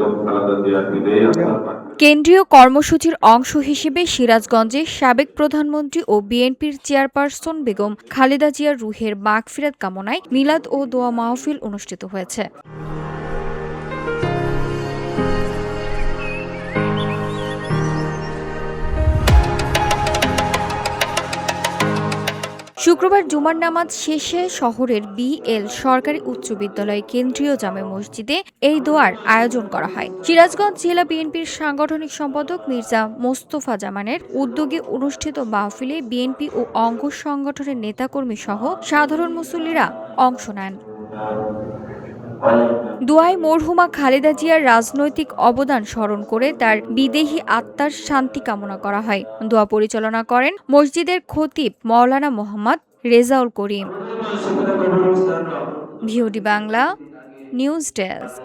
বেগম খালেদা জিয়ার বিদেয়ী আত্মার কেন্দ্রীয় কর্মসূচির অংশ হিসেবে সিরাজগঞ্জে সাবেক প্রধানমন্ত্রী ও বিএনপির চেয়ারপারসন বেগম খালেদা জিয়ার রুহের মাগফিরাত কামনায় মিলাদ ও দোয়া মাহফিল অনুষ্ঠিত হয়েছে। শুক্রবার জুমার নামাজ শেষে শহরের বিএল সরকারি উচ্চ বিদ্যালয় কেন্দ্রীয় জামে মসজিদে এই দোয়ার আয়োজন করা হয়। সিরাজগঞ্জ জেলা বিএনপির সাংগঠনিক সম্পাদক মির্জা মোস্তফা জামানের উদ্যোগে অনুষ্ঠিত মাহফিলে বিএনপি ও অঙ্গ সংগঠনের নেতাকর্মী সহ সাধারণ মুসল্লিরা অংশ নেন। দোয়ায় মরহুমা খালেদা জিয়ার রাজনৈতিক অবদান স্মরণ করে তার বিদেহী আত্মার শান্তি কামনা করা হয়। দোয়া পরিচালনা করেন মসজিদের খতিব Maulana Mohammad Rezaul Karim. VOD Bangla news desk.